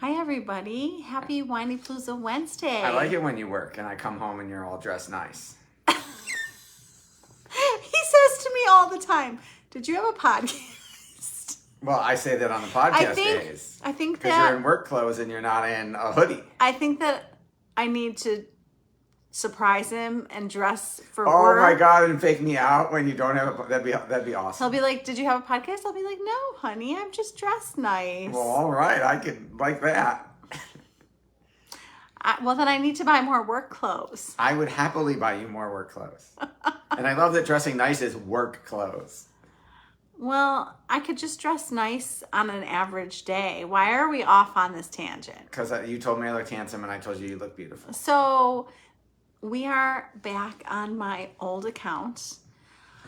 Hi, everybody. Happy Whiny Palooza Wednesday. I like it when you work and I come home and you're all dressed nice. He says to me all the time, did you have a podcast? Well, I say that on the podcast days. I think because you're in work clothes and you're not in a hoodie. I think that I need to surprise him and dress for Oh work. my God, and fake me out when you don't have a... That'd be awesome. He'll be like, did you have a podcast? I'll be like, no, honey, I'm just dressed nice. Well, all right. I could like that. Well, then I need to buy more work clothes. I would happily buy you more work clothes. And I love that dressing nice is work clothes. Well, I could just dress nice on an average day. Why are we off on this tangent? Because you told me I looked handsome and I told you look beautiful. So we are back on my old account.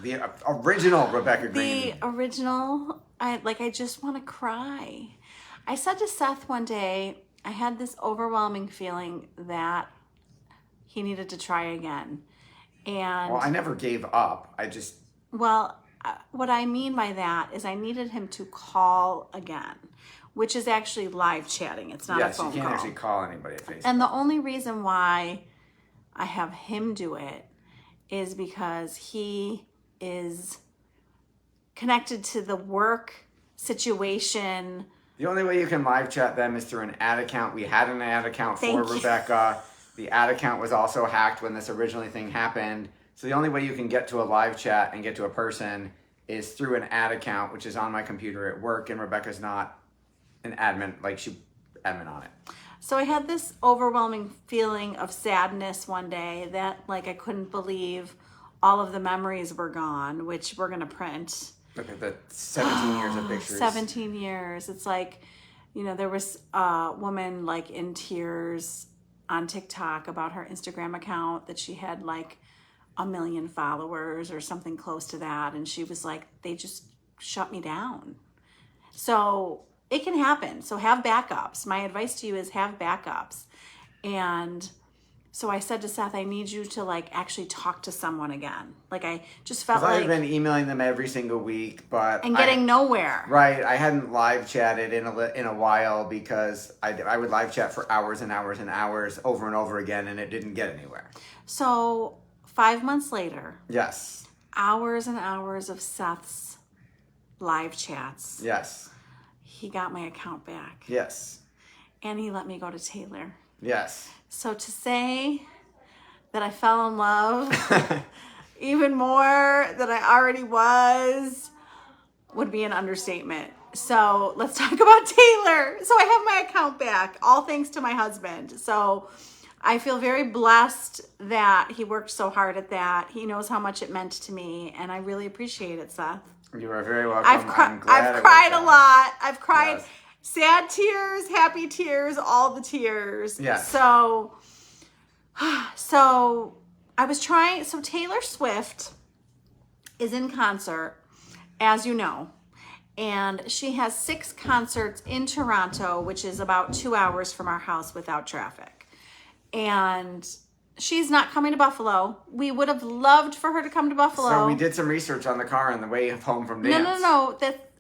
The original Rebecca Greene. The original. I just want to cry. I said to Seth one day, I had this overwhelming feeling that he needed to try again. And Well, I never gave up. what I mean by that is I needed him to call again, which is actually live chatting. It's not a phone call. Yes, you can't actually call anybody at Facebook. And the only reason why I have him do it is because he is connected to the work situation. The only way you can live chat them is through an ad account. We had an ad account for Rebecca. The ad account was also hacked when this originally thing happened. So the only way you can get to a live chat and get to a person is through an ad account, which is on my computer at work, and Rebecca's not an admin, admin on it. So I had this overwhelming feeling of sadness one day that I couldn't believe all of the memories were gone, which we're going to print. Look at the 17 years of pictures. 17 years. It's there was a woman in tears on TikTok about her Instagram account that she had 1 million followers or something close to that. And she was like, they just shut me down. So it can happen. So have backups. My advice to you is have backups. And so I said to Seth, I need you to actually talk to someone again. I just felt like I've been emailing them every single week, but and getting nowhere. Right. I hadn't live chatted in a while because I would live chat for hours and hours and hours over and over again, and it didn't get anywhere. So 5 months later. Yes. Hours and hours of Seth's live chats. Yes. He got my account back. Yes. And he let me go to Taylor. Yes. So to say that I fell in love even more than I already was would be an understatement. So let's talk about Taylor. So I have my account back, all thanks to my husband. So I feel very blessed that he worked so hard at that. He knows how much it meant to me, and I really appreciate it, Seth. You are very welcome. I've cried a lot. I've cried sad tears, happy tears, all the tears. Yes. So I was trying. So Taylor Swift is in concert, as you know, and she has 6 concerts in Toronto, which is about 2 hours from our house without traffic. And she's not coming to Buffalo. We would have loved for her to come to Buffalo. So we did some research on the car on the way home from dance. No.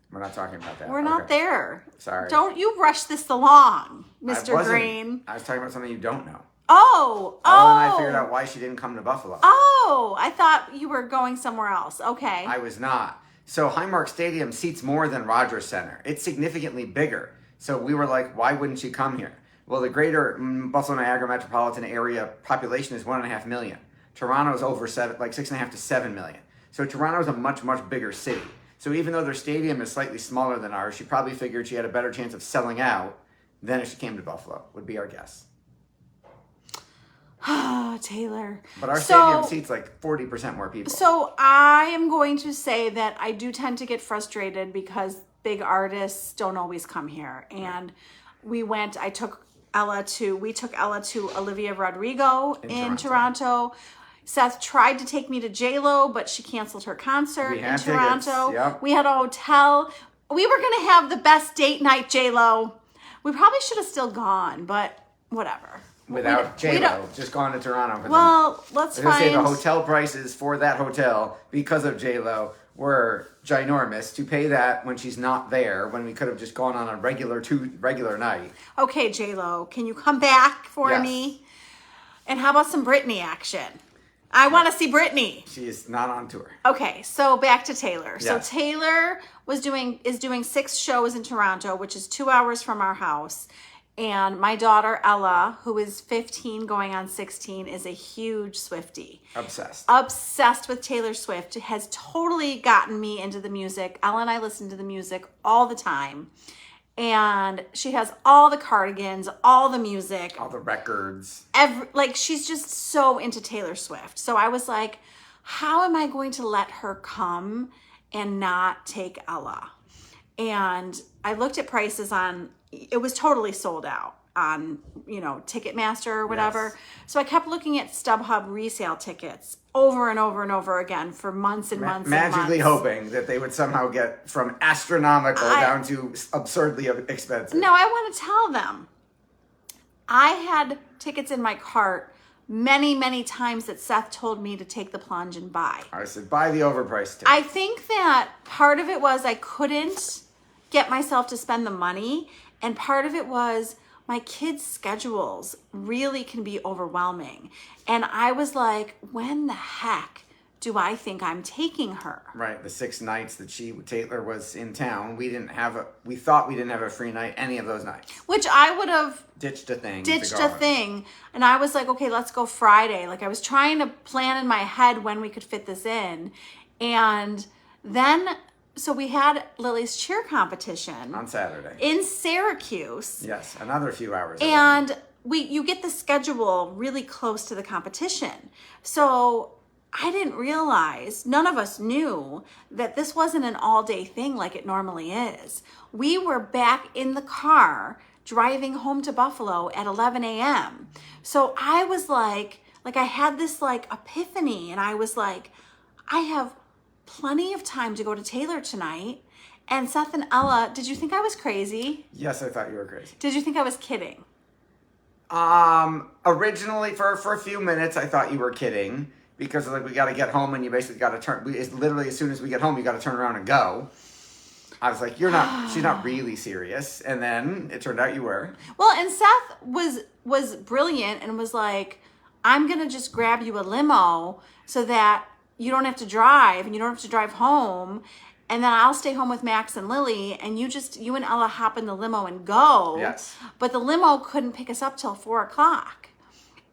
We're not talking about that. We're not there. Sorry. Don't you rush this along, Mr. Greene. I was talking about something you don't know. Oh. And I figured out why she didn't come to Buffalo. Oh, I thought you were going somewhere else. Okay. I was not. So Highmark Stadium seats more than Rogers Center. It's significantly bigger. So we were like, why wouldn't she come here? Well, the greater Buffalo Niagara metropolitan area population is 1.5 million. Toronto's over 6.5 to 7 million. So Toronto's a much, much bigger city. So even though their stadium is slightly smaller than ours, she probably figured she had a better chance of selling out than if she came to Buffalo, would be our guess. Taylor. But our stadium seats 40% more people. So I am going to say that I do tend to get frustrated because big artists don't always come here. And we took Ella to Olivia Rodrigo in Toronto. Seth tried to take me to J-Lo, but she canceled her concert in Toronto. Yep. We had a hotel. We were going to have the best date night, J-Lo. We probably should have still gone, but whatever. Without J-Lo, just gone to Toronto. Let's say the find... hotel prices for that hotel because of J-Lo were ginormous. To pay that when she's not there, when we could have just gone on a regular night. Okay, J-Lo, can you come back for Yes. me? And how about some Britney action? I want to see Britney. She is not on tour. Okay, so back to Taylor. So Yes. Taylor is doing 6 shows in Toronto, which is 2 hours from our house. And my daughter Ella, who is 15 going on 16, is a huge Swiftie. Obsessed with Taylor Swift. Has totally gotten me into the music. Ella and I listen to the music all the time. And she has all the cardigans, all the music, All the records. She's just so into Taylor Swift. So I was like, how am I going to let her come and not take Ella? And I looked at prices it was totally sold out on, Ticketmaster or whatever. Yes. So I kept looking at StubHub resale tickets over and over and over again for months and months Magically and months. hoping that they would somehow get from astronomical down to absurdly expensive. No, I want to tell them. I had tickets in my cart many, many times that Seth told me to take the plunge and buy. I said, buy the overpriced ticket. I think that part of it was I couldn't get myself to spend the money, and part of it was my kids' schedules really can be overwhelming. And I was like, when the heck do I think I'm taking her? Right, the 6 nights that Taylor was in town, we thought we didn't have a free night any of those nights. Which I would have Ditched a thing. And I was like, okay, let's go Friday. Like I was trying to plan in my head when we could fit this in. And then, so we had Lily's cheer competition On Saturday. in Syracuse. Yes, another few hours. away. And you get the schedule really close to the competition. So I didn't realize, none of us knew that this wasn't an all-day thing like it normally is. We were back in the car driving home to Buffalo at 11 a.m. So I was like I had this epiphany, and I was like, I have plenty of time to go to Taylor tonight. And Seth and Ella, did you think I was crazy? Yes, I thought you were crazy. Did you think I was kidding? Originally, for a few minutes, I thought you were kidding. Because we got to get home, and you basically got to turn. It's literally as soon as we get home, you got to turn around and go. I was like, she's not really serious. And then it turned out you were. Well, and Seth was brilliant and was like, I'm going to just grab you a limo so that you don't have to drive and you don't have to drive home. And then I'll stay home with Max and Lily, and you and Ella hop in the limo and go. Yes. But the limo couldn't pick us up till 4:00.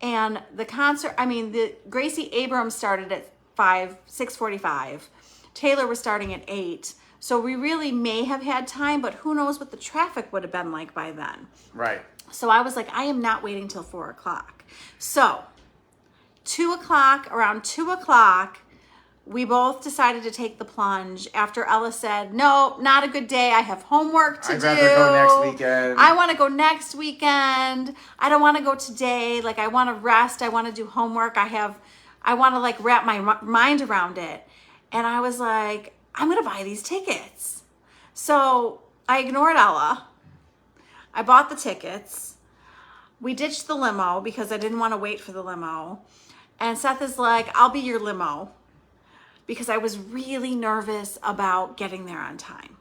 And the concert, the Gracie Abrams started at 6:45. Taylor was starting at 8. So we really may have had time, but who knows what the traffic would have been like by then. Right. So I was like, I am not waiting till 4:00. So 2:00, around 2:00, we both decided to take the plunge after Ella said, no, not a good day. I have homework to do. I'd rather go next weekend. I want to go next weekend. I don't want to go today. I want to rest. I want to do homework. I want to wrap my mind around it. And I was like, I'm going to buy these tickets. So I ignored Ella. I bought the tickets. We ditched the limo because I didn't want to wait for the limo. And Seth is like, I'll be your limo, because I was really nervous about getting there on time.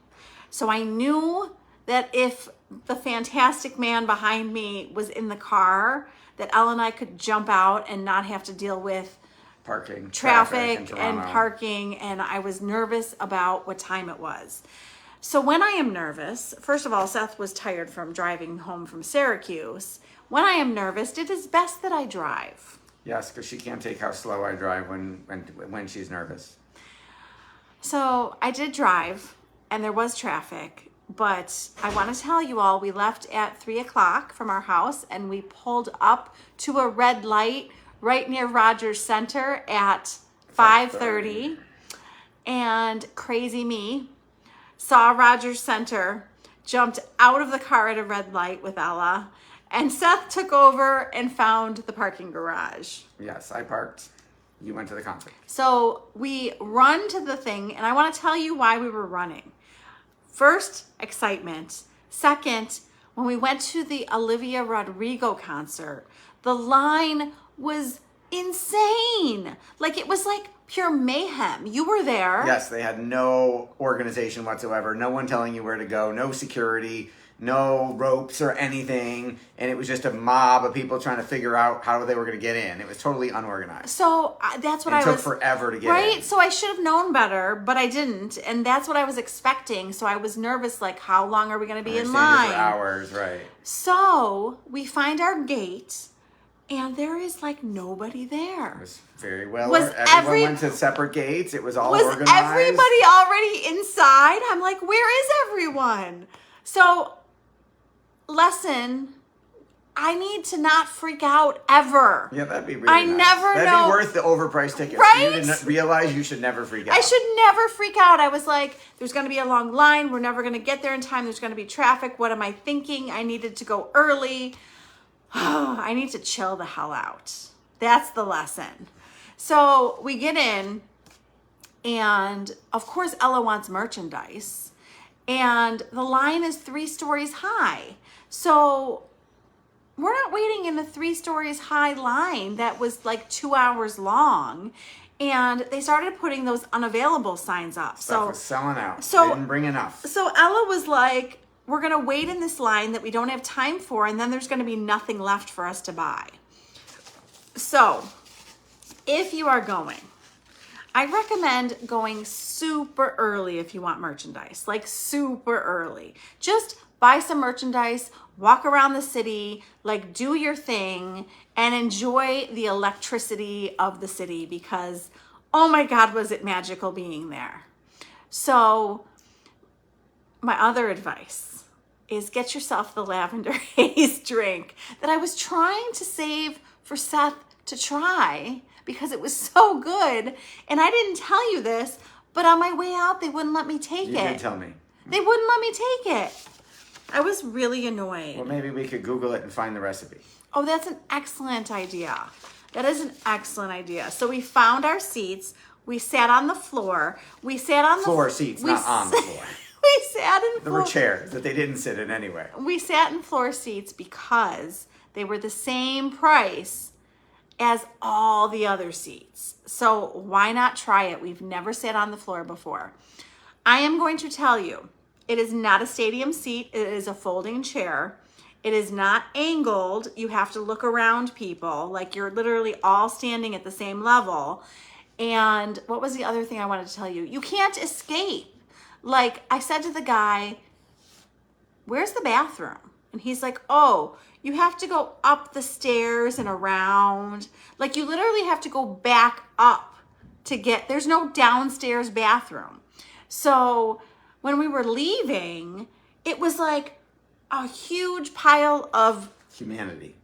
So I knew that if the fantastic man behind me was in the car, that Ella and I could jump out and not have to deal with Parking, traffic in and Toronto. parking. And I was nervous about what time it was. So when I am nervous, first of all, Seth was tired from driving home from Syracuse. When I am nervous, it is best that I drive. Yes, because she can't take how slow I drive when she's nervous. So I did drive, and there was traffic, but I want to tell you all, we left at 3:00 from our house, and we pulled up to a red light right near Rogers Center at 5:30. And crazy me saw Rogers Center, jumped out of the car at a red light with Ella, and Seth took over and found the parking garage. Yes, I parked. You went to the concert. So we run to the thing, and I want to tell you why we were running. First, excitement. Second, when we went to the Olivia Rodrigo concert, the line was insane. Like, it was like pure mayhem. You were there. Yes, they had no organization whatsoever, no one telling you where to go, no security, no ropes or anything, and it was just a mob of people trying to figure out how they were going to get in. It was totally unorganized. So that's what It I took was... forever to get Right? in. So I should have known better, but I didn't. And that's what I was expecting. So I was nervous, like, how long are we going to be in Stayed here line? for hours, right. So we find our gate, and there is, like, nobody there. It was very well. Was Everyone went to separate gates. It was all Was organized. everybody already inside? I'm like, where is everyone? So, lesson, I need to not freak out ever. Yeah, that'd be really I nice. never That'd know. be worth the overpriced tickets. Right? You didn't realize you should never freak out. I should never freak out. I was like, there's going to be a long line. We're never going to get there in time. There's going to be traffic. What am I thinking? I needed to go early. I need to chill the hell out. That's the lesson. So we get in, and of course, Ella wants merchandise, and the line is 3 stories high. So we're not waiting in a 3 stories high line that was like 2 hours long. And they started putting those unavailable signs up. Stuff was selling out. so- They didn't bring enough. So Ella was like, we're going to wait in this line that we don't have time for, and then there's going to be nothing left for us to buy. So if you are going, I recommend going super early if you want merchandise, like super early. Just buy some merchandise, walk around the city, like do your thing, and enjoy the electricity of the city because, oh my God, was it magical being there. So my other advice is get yourself the lavender haze drink that I was trying to save for Seth to try because it was so good. And I didn't tell you this, but on my way out, they wouldn't let me take it. You did tell me. They wouldn't let me take it. I was really annoyed. Well, maybe we could Google it and find the recipe. Oh, that's an excellent idea. That is an excellent idea. So we found our seats. We sat on the floor. We sat on the Floor seats, not on the floor. We sat in There were chairs that they didn't sit in anyway. We sat in floor seats because they were the same price as all the other seats. So why not try it? We've never sat on the floor before. I am going to tell you, it is not a stadium seat. It is a folding chair. It is not angled. You have to look around people. Like you're literally all standing at the same level. And what was the other thing I wanted to tell you? You can't escape. Like I said to the guy, where's the bathroom? And he's like, oh, you have to go up the stairs and around. Like you literally have to go back up to get, there's no downstairs bathroom. So when we were leaving, it was like a huge pile of Humanity.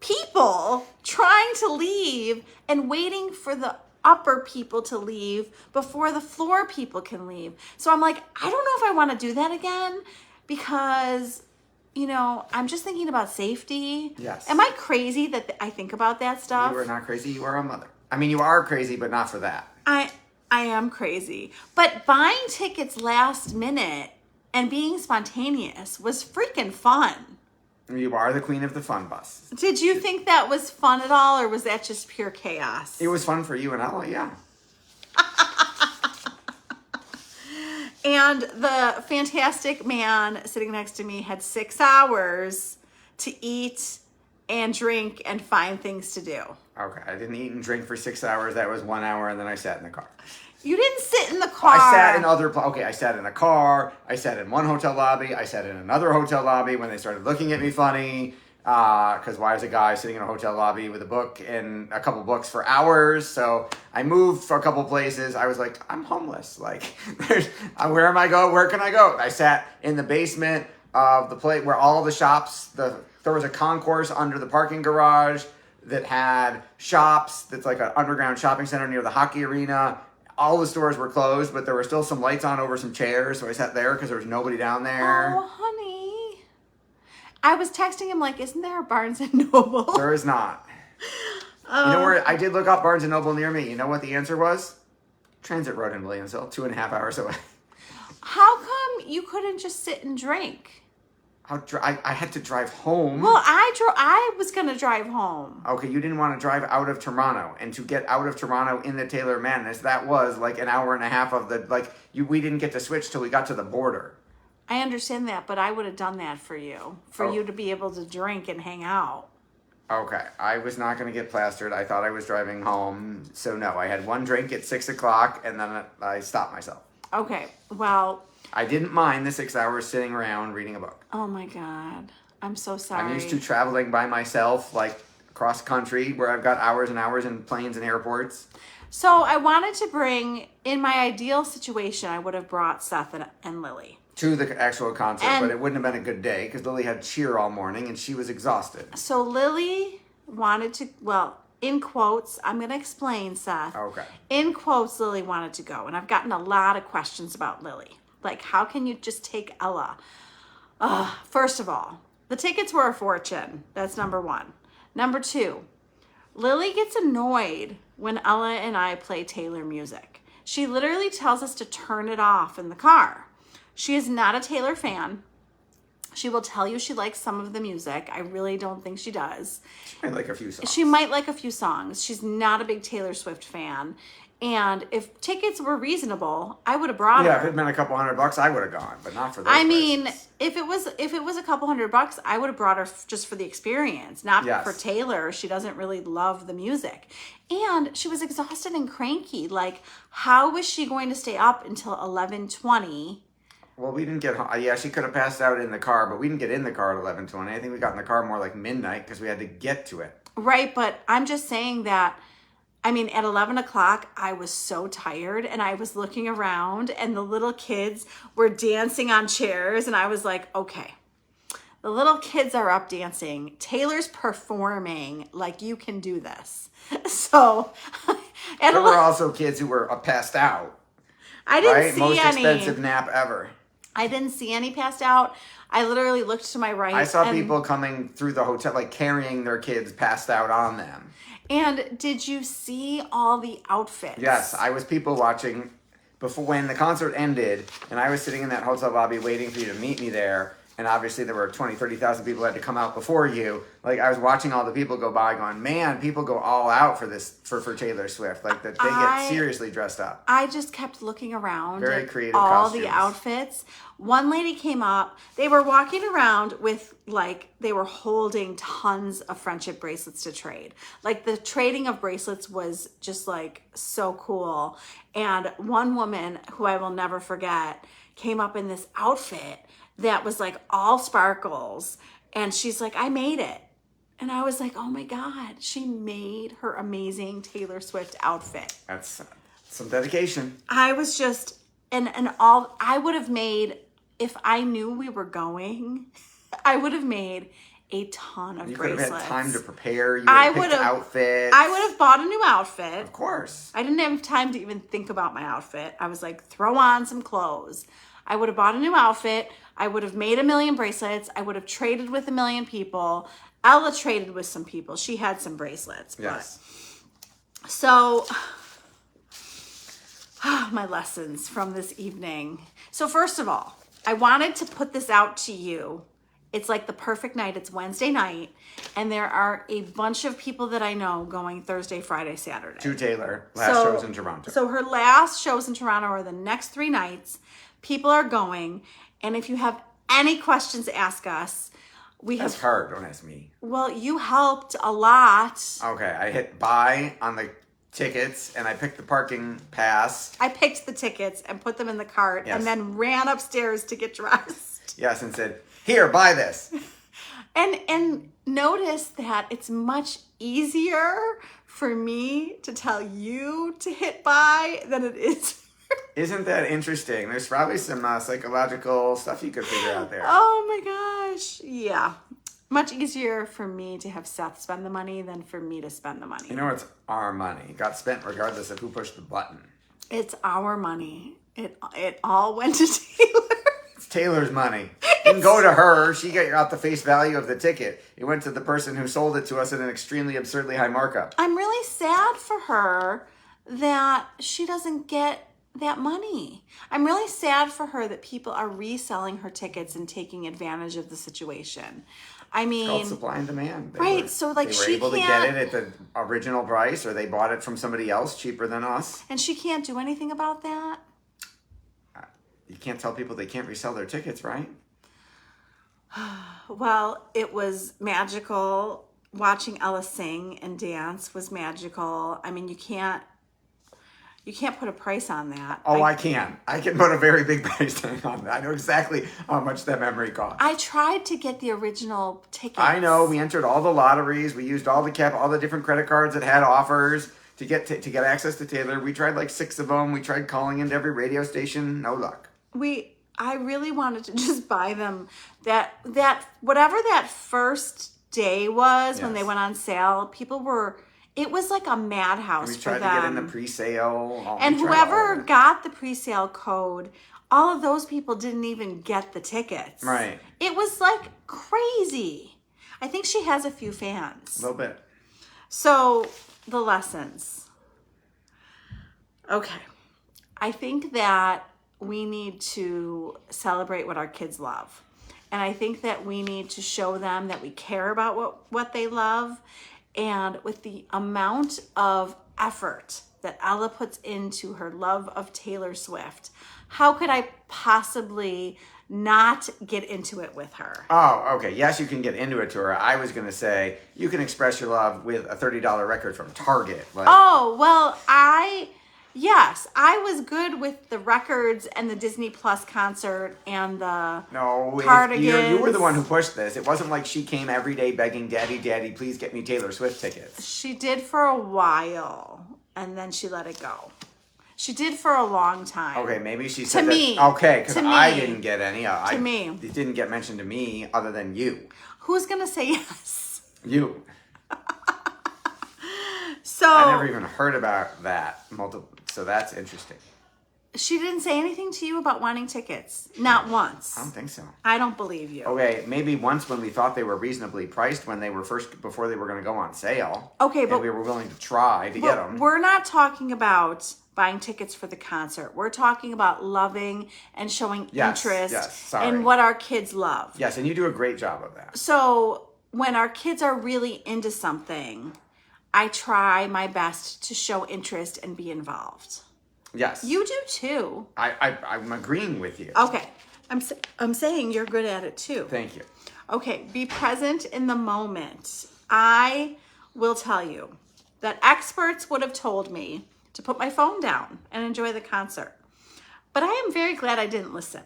people trying to leave and waiting for the upper people to leave before the floor people can leave. So I'm like, I don't know if I want to do that again because, you know, I'm just thinking about safety. Yes. Am I crazy that I think about that stuff? You are not crazy. You are a mother. I mean, you are crazy, but not for that. I am crazy. But buying tickets last minute and being spontaneous was freaking fun. You are the queen of the fun bus. Did you think that was fun at all, or was that just pure chaos? It was fun for you and Ella, yeah. And the fantastic man sitting next to me had 6 hours to eat and drink and find things to do. Okay, I didn't eat and drink for 6 hours. That was 1 hour, and then I sat in the car. You didn't sit in the car. I sat in I sat in a car. I sat in one hotel lobby. I sat in another hotel lobby when they started looking at me funny. Because why is a guy sitting in a hotel lobby with a book and a couple books for hours? So I moved for a couple places. I was like, I'm homeless. Like, where am I going? Where can I go? I sat in the basement of the place where all the shops, there was a concourse under the parking garage that had shops. That's like an underground shopping center near the hockey arena. All the stores were closed, but there were still some lights on over some chairs. So I sat there because there was nobody down there. Oh, honey. I was texting him like, isn't there a Barnes & Noble? There is not. You know where I did look up Barnes & Noble near me. You know what the answer was? Transit Road in Williamsville, 2.5 hours away. How come you couldn't just sit and drink? I had to drive home. Well, I was going to drive home. Okay, you didn't want to drive out of Toronto, and to get out of Toronto in the Taylor Madness, that was like an hour and a half of the we didn't get to switch till we got to the border. I understand that, but I would have done that for you you to be able to drink and hang out. Okay, I was not going to get plastered. I thought I was driving home, so no. I had one drink at 6 o'clock, and then I stopped myself. Okay, well, I didn't mind the 6 hours sitting around reading a book. oh my God, I'm so sorry. I'm used to traveling by myself, like cross country, where I've got hours and hours in planes and airports. So I wanted to bring, in my ideal situation, I would have brought Seth and Lily. To the actual concert, but it wouldn't have been a good day because Lily had cheer all morning and she was exhausted. So Lily wanted to, well, in quotes, I'm going to explain, Seth. Okay. In quotes, Lily wanted to go. And I've gotten a lot of questions about Lily. Like, how can you just take Ella? First of all, the tickets were a fortune. That's number one. Number two, Lily gets annoyed when Ella and I play Taylor music. She literally tells us to turn it off in the car. She is not a Taylor fan. She will tell you she likes some of the music. I really don't think she does. She might like a few songs. She might like a few songs. She's not a big Taylor Swift fan. And if tickets were reasonable, I would have brought her. Yeah, if it had been a couple $100, I would have gone, but not for those I mean, prices. if it was a couple $100, I would have brought her just for the experience, not Yes. for Taylor. She doesn't really love the music. And she was exhausted and cranky. Like, how was she going to stay up until 11:20? Well, we didn't get home. Yeah, she could have passed out in the car, but we didn't get in the car at 11:20. I think we got in the car more like midnight because we had to get to it. Right, but I'm just saying that, I mean, at 11 o'clock, I was so tired and I was looking around and the little kids were dancing on chairs and I was like, okay, the little kids are up dancing. Taylor's performing, like, you can do this. So, There were also kids who were passed out. I didn't right? see Most any. expensive nap ever. I didn't see any passed out. I literally looked to my right. I saw people coming through the hotel, like carrying their kids passed out on them. And did you see all the outfits? Yes, I was people watching before when the concert ended, and I was sitting in that hotel lobby waiting for you to meet me there. And obviously there were 20, 30,000 people who had to come out before you. Like, I was watching all the people go by going, man, people go all out for this, for Taylor Swift. Like, that they get seriously dressed up. I just kept looking around Very at creative all costumes. the outfits. One lady came up. They were walking around with, like, they were holding tons of friendship bracelets to trade. Like, the trading of bracelets was just, like, so cool. And one woman, who I will never forget, came up in this outfit that was like all sparkles. And she's like, I made it. And I was like, oh my God, she made her amazing Taylor Swift outfit. That's some dedication. I was just, and all, I would have made, if I knew we were going, I would have made a ton of You bracelets. could have had time to prepare. You would have picked outfits. I would have bought a new outfit. Of course. I didn't have time to even think about my outfit. I was like, throw on some clothes. I would have bought a new outfit. I would have made 1 million bracelets. I would have traded with 1 million people. Ella traded with some people. She had some bracelets. Yes. But. So, my lessons from this evening. So first of all, I wanted to put this out to you. It's like the perfect night. It's Wednesday night. And there are a bunch of people that I know going Thursday, Friday, Saturday. To Taylor. Last shows in Toronto. So her last shows in Toronto are the next 3 nights. People are going. And if you have any questions, ask us. That's hard. Don't ask me. Well, you helped a lot. Okay. I hit buy on the tickets and I picked the parking pass. I picked the tickets and put them in the cart and then ran upstairs to get dressed. Yes, and said, here, buy this. And notice that it's much easier for me to tell you to hit buy than it is. Isn't that interesting? There's probably some psychological stuff you could figure out there. Oh my gosh. Yeah. Much easier for me to have Seth spend the money than for me to spend the money. You know, it's our money. It got spent regardless of who pushed the button. It's our money. It all went to Taylor. It's Taylor's money. It didn't go to her. She got the face value of the ticket. It went to the person who sold it to us at an extremely absurdly high markup. I'm really sad for her that she doesn't get that money. I'm really sad for her that people are reselling her tickets and taking advantage of the situation. I It's called mean, supply and demand. right? So like they were she able to can't, get it at the original price, or they bought it from somebody else cheaper than us. and she can't do anything about that. You can't tell people they can't resell their tickets, right? Well, it was magical. Watching Ella sing and dance was magical. I mean, you can't put a price on that. Oh, I can. I can put a very big price tag on that. I know exactly how much that memory cost. I tried to get the original tickets. I know. We entered all the lotteries. We used all the different credit cards that had offers to get access to Taylor. We tried like 6 of them. We tried calling into every radio station. No luck. I really wanted to just buy them. That whatever that first day was when they went on sale, it was like a madhouse for them. We tried to get in the pre-sale. And whoever got the pre-sale code, all of those people didn't even get the tickets. Right. It was like crazy. I think she has a few fans. A little bit. So, the lessons. Okay. I think that we need to celebrate what our kids love. And I think that we need to show them that we care about what they love. And with the amount of effort that Ella puts into her love of Taylor Swift, how could I possibly not get into it with her? Oh, okay. Yes, you can get into it to her. I was going to say you can express your love with a $30 record from Target. Oh, well, Yes, I was good with the records and the Disney Plus concert and the cardigans. You were the one who pushed this. It wasn't like she came every day begging, Daddy, Daddy, please get me Taylor Swift tickets. She did for a while, and then she let it go. She did for a long time. Okay, maybe she said Okay, because I didn't get any. It didn't get mentioned to me other than you. Who's going to say yes? You. So I never even heard about that. So that's interesting. She didn't say anything to you about wanting tickets. Not once. I don't think so. I don't believe you. Okay, maybe once when we thought they were reasonably priced before they were going to go on sale. Okay, but we were willing to try to get them. We're not talking about buying tickets for the concert. We're talking about loving and showing interest in what our kids love. Yes, and you do a great job of that. So when our kids are really into something, I try my best to show interest and be involved. Yes. You do too. I'm agreeing with you. Okay. I'm saying you're good at it too. Thank you. Okay. Be present in the moment. I will tell you that experts would have told me to put my phone down and enjoy the concert. But I am very glad I didn't listen.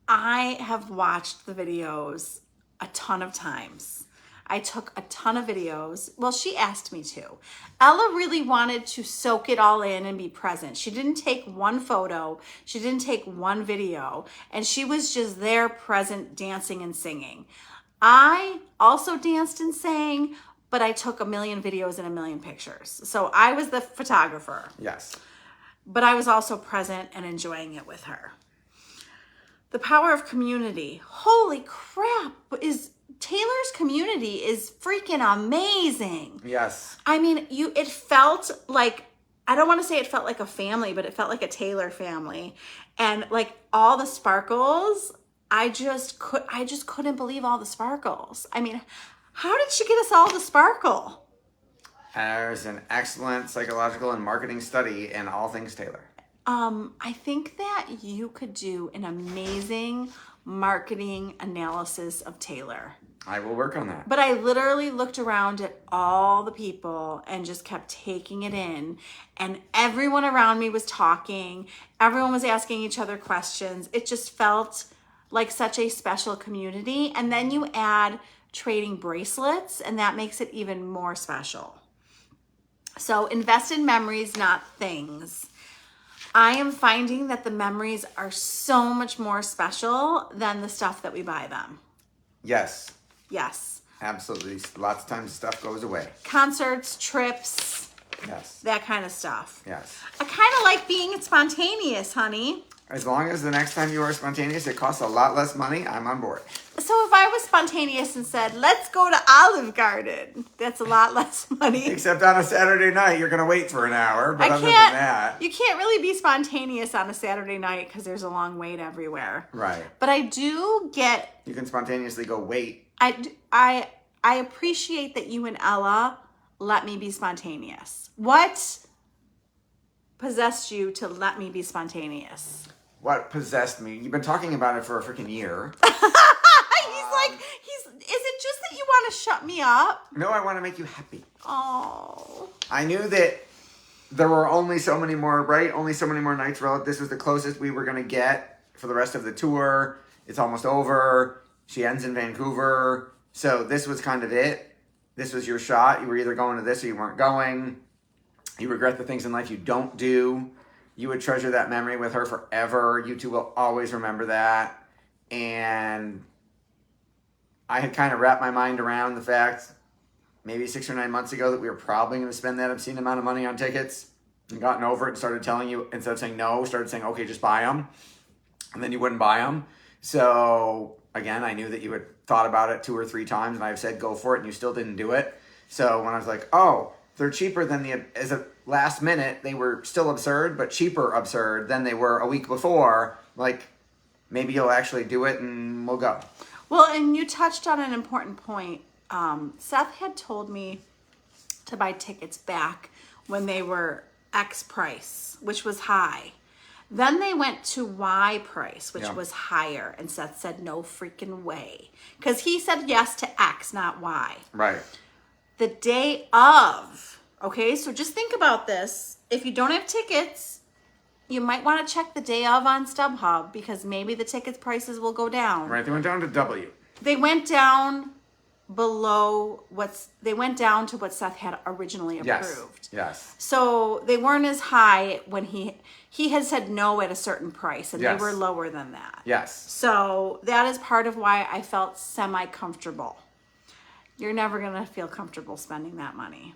I have watched the videos a ton of times. I took a ton of videos. Well, she asked me to. Ella really wanted to soak it all in and be present. She didn't take one photo. She didn't take one video. And she was just there present, dancing and singing. I also danced and sang, but I took 1 million videos and 1 million pictures. So I was the photographer. Yes. But I was also present and enjoying it with her. The power of community. Holy crap. Taylor's community is freaking amazing. Yes. I mean, it felt like, I don't want to say it felt like a family, but it felt like a Taylor family. And like all the sparkles, I just couldn't believe all the sparkles. I mean, how did she get us all to sparkle? There's an excellent psychological and marketing study in all things Taylor. I think that you could do an amazing marketing analysis of Taylor. I will work on that. But I literally looked around at all the people and just kept taking it in. And everyone around me was talking. Everyone was asking each other questions. It just felt like such a special community. And then you add trading bracelets, and that makes it even more special. So invest in memories, not things. I am finding that the memories are so much more special than the stuff that we buy them. Yes. Yes. Absolutely. Lots of times stuff goes away. Concerts, trips. Yes. That kind of stuff. Yes. I kind of like being spontaneous, honey. As long as the next time you are spontaneous, it costs a lot less money, I'm on board. So if I was spontaneous and said, let's go to Olive Garden, that's a lot less money. Except on a Saturday night, you're going to wait for an hour. But other than that, you can't really be spontaneous on a Saturday night because there's a long wait everywhere. Right. But I do get... You can spontaneously go wait. I appreciate that you and Ella let me be spontaneous. What possessed you to let me be spontaneous? What possessed me? You've been talking about it for a freaking year. Is it just that you want to shut me up? No, I want to make you happy. Oh. I knew that there were only so many more, right? Only so many more nights. This was the closest we were going to get for the rest of the tour. It's almost over. She ends in Vancouver. So this was kind of it. This was your shot. You were either going to this or you weren't going. You regret the things in life you don't do. You would treasure that memory with her forever. You two will always remember that. And I had kind of wrapped my mind around the fact maybe 6 or 9 months ago that we were probably going to spend that obscene amount of money on tickets, and gotten over it and started telling you, instead of saying no, started saying, okay, just buy them. And then you wouldn't buy them. So again, I knew that you had thought about it 2 or 3 times, and I've said go for it, and you still didn't do it. So when I was like, oh, they're cheaper than as a last minute, they were still absurd, but cheaper absurd than they were a week before. Like, maybe you'll actually do it and we'll go. Well, and you touched on an important point. Seth had told me to buy tickets back when they were X price, which was high. Then they went to Y price, which was higher. And Seth said, no freaking way. Because he said yes to X, not Y. Right. The day of, okay? So just think about this. If you don't have tickets, you might want to check the day of on StubHub because maybe the tickets prices will go down. Right, they went down to W. They went down below they went down to what Seth had originally approved. Yes. So they weren't as high when he had said no at a certain price, and they were lower than that. Yes. So that is part of why I felt semi-comfortable. You're never going to feel comfortable spending that money.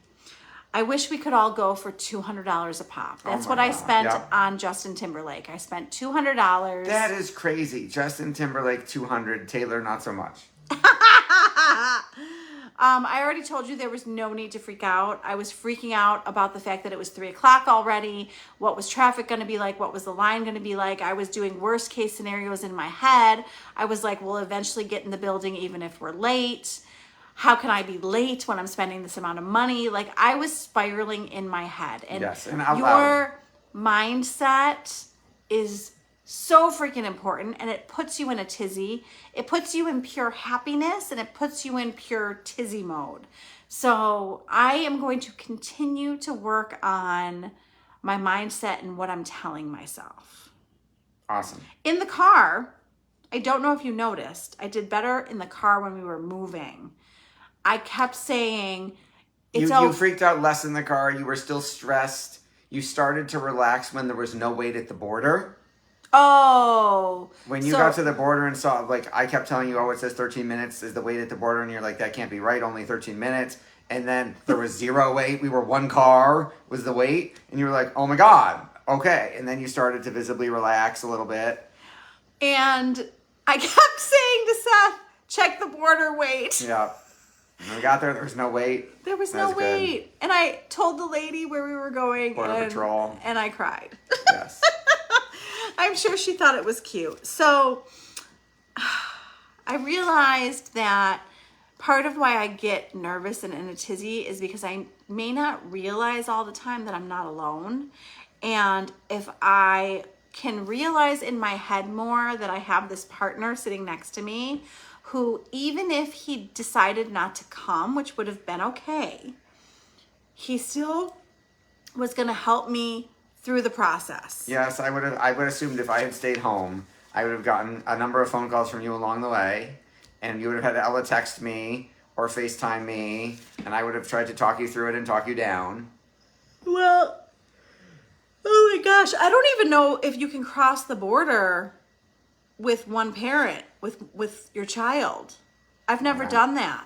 I wish we could all go for $200 a pop. That's what I spent on Justin Timberlake. I spent $200. That is crazy. Justin Timberlake, $200. Taylor, not so much. I already told you there was no need to freak out. I was freaking out about the fact that it was 3 o'clock already. What was traffic going to be like? What was the line going to be like? I was doing worst case scenarios in my head. I was like, we'll eventually get in the building even if we're late. How can I be late when I'm spending this amount of money? Like, I was spiraling in my head. And your mindset is so freaking important, and it puts you in a tizzy. It puts you in pure happiness, and it puts you in pure tizzy mode. So I am going to continue to work on my mindset and what I'm telling myself. Awesome. In the car, I don't know if you noticed, I did better in the car when we were moving. I kept saying, you freaked out less in the car. You were still stressed. You started to relax when there was no wait at the border. Oh. When you got to the border and saw, like, I kept telling you, oh, it says 13 minutes is the wait at the border. And you're like, that can't be right. Only 13 minutes. And then there was 0 wait. We were 1 car was the wait. And you were like, oh my God. Okay. And then you started to visibly relax a little bit. And I kept saying to Seth, check the border wait. Yeah. When we got there was no wait. There was no wait. Good. And I told the lady where we were going. Border Patrol. And I cried. Yes. I'm sure she thought it was cute. So I realized that part of why I get nervous and in a tizzy is because I may not realize all the time that I'm not alone. And if I can realize in my head more that I have this partner sitting next to me who, even if he decided not to come, which would have been okay, he still was going to help me through the process. Yes, I would assumed if I had stayed home, I would have gotten a number of phone calls from you along the way, and you would have had Ella text me or FaceTime me, and I would have tried to talk you through it and talk you down. Well, oh my gosh, I don't even know if you can cross the border with one parent, with your child. I've never done that.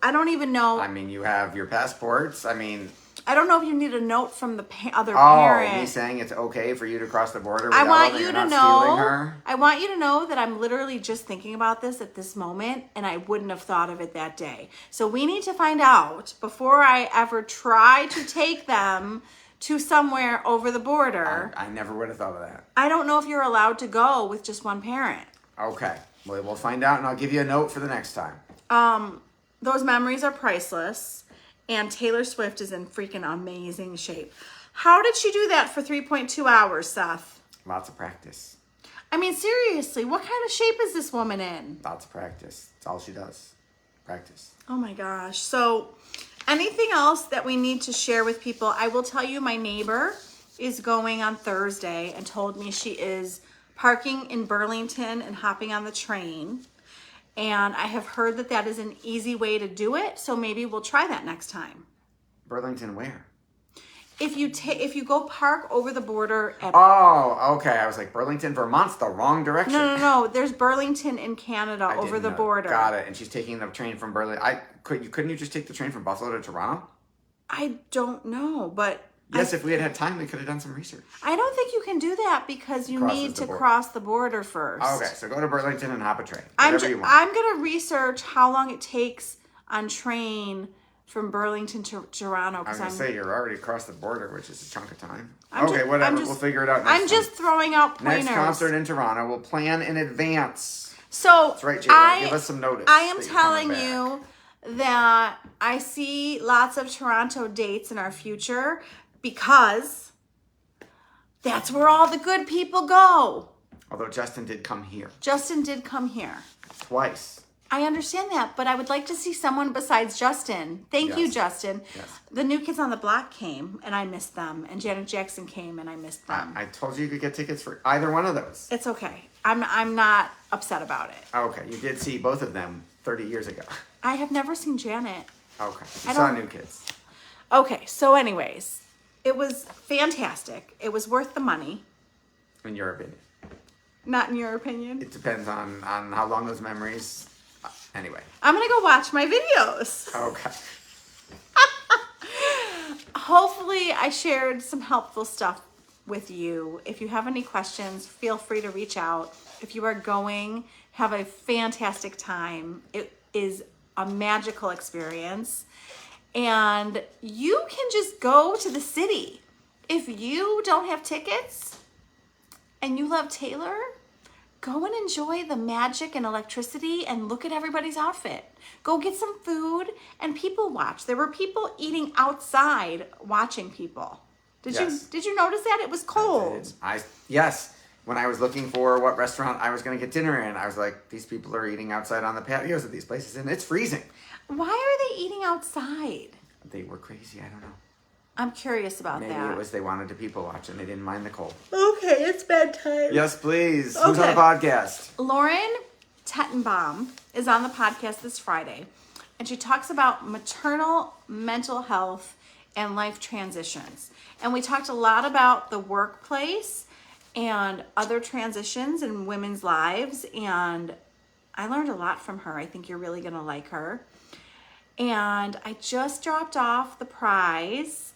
I don't even know. I mean, you have your passports. I mean, I don't know if you need a note from the other Oh, parent. me saying it's okay for you to cross the border I without want letting you her to not stealing know. her? I want you to know that I'm literally just thinking about this at this moment, and I wouldn't have thought of it that day. So we need to find out before I ever try to take them to somewhere over the border. I never would have thought of that. I don't know if you're allowed to go with just one parent. Okay. Well, we'll find out, and I'll give you a note for the next time. Those memories are priceless, and Taylor Swift is in freaking amazing shape. How did she do that for 3.2 hours, Seth? Lots of practice. I mean, seriously, what kind of shape is this woman in? Lots of practice. That's all she does. Practice. Oh my gosh. So anything else that we need to share with people? I will tell you, my neighbor is going on Thursday and told me she is parking in Burlington and hopping on the train. And I have heard that that is an easy way to do it. So maybe we'll try that next time. Burlington where? If you go park over the border at... Oh, okay. I was like, Burlington, Vermont's the wrong direction. No. There's Burlington in Canada over the border. Got it. And she's taking the train from Burlington. Couldn't you just take the train from Buffalo to Toronto? I don't know, but... Yes, if we had time, we could have done some research. I don't think you can do that because you need to cross the border first. Okay, so go to Burlington and hop a train. I'm Whatever you want. going to research how long it takes on train from Burlington to Toronto. I was going to say, you're already across the border, which is a chunk of time. Whatever. We'll figure it out next time. I'm just throwing out pointers. Next concert in Toronto, we'll plan in advance. So that's right, Jayla. Give us some notice. I am telling you that I see lots of Toronto dates in our future because that's where all the good people go. Although Justin did come here. Twice. I understand that, but I would like to see someone besides Justin. Thank you, Justin. Yes. The New Kids on the Block came, and I missed them. And Janet Jackson came, and I missed them. I told you could get tickets for either one of those. It's okay. I'm not upset about it. Okay, you did see both of them 30 years ago. I have never seen Janet. Okay, you saw New Kids. Okay, so anyways, it was fantastic. It was worth the money. In your opinion. Not in your opinion? It depends on how long those memories... Anyway. I'm going to go watch my videos. Okay. Hopefully I shared some helpful stuff with you. If you have any questions, feel free to reach out. If you are going, have a fantastic time. It is a magical experience. And you can just go to the city. If you don't have tickets and you love Taylor, go and enjoy the magic and electricity and look at everybody's outfit. Go get some food and people watch. There were people eating outside watching people. Did you notice that? It was cold. Yes. When I was looking for what restaurant I was going to get dinner in, I was like, these people are eating outside on the patios of these places and it's freezing. Why are they eating outside? They were crazy. I don't know. I'm curious about that. Maybe it was they wanted to people watch and they didn't mind the cold. Okay, it's bedtime. Yes, please. Okay. Who's on the podcast? Lauren Tettenbaum is on the podcast this Friday, and she talks about maternal mental health and life transitions. And we talked a lot about the workplace and other transitions in women's lives, and I learned a lot from her. I think you're really going to like her. And I just dropped off the prize,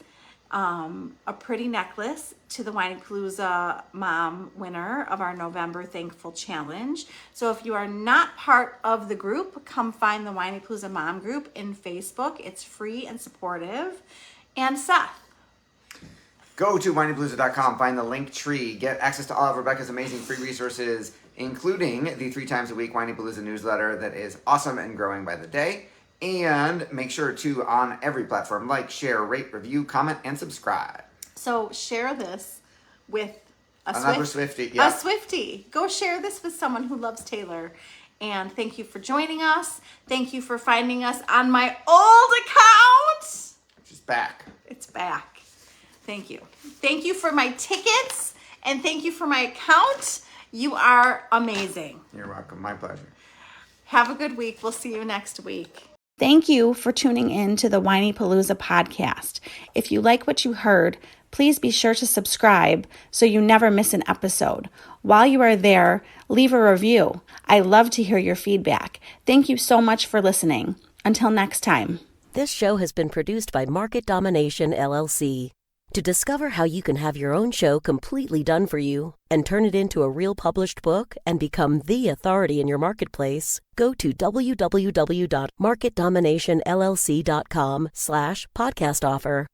a pretty necklace, to the Whinypalooza mom winner of our November Thankful Challenge. So if you are not part of the group, come find the Whinypalooza mom group in Facebook. It's free and supportive. And Seth. Go to whinypalooza.com, find the link tree, get access to all of Rebecca's amazing free resources, including the 3 times a week Whinypalooza newsletter that is awesome and growing by the day. And make sure to, on every platform, like, share, rate, review, comment, and subscribe. So share this with another Swiftie. Yeah. A Swiftie. Go share this with someone who loves Taylor. And thank you for joining us. Thank you for finding us on my old account. She's back. It's back. Thank you. Thank you for my tickets. And thank you for my account. You are amazing. You're welcome. My pleasure. Have a good week. We'll see you next week. Thank you for tuning in to the Whinypalooza podcast. If you like what you heard, please be sure to subscribe so you never miss an episode. While you are there, leave a review. I love to hear your feedback. Thank you so much for listening. Until next time. This show has been produced by Market Domination, LLC. To discover how you can have your own show completely done for you and turn it into a real published book and become the authority in your marketplace, go to www.marketdominationllc.com/podcast offer.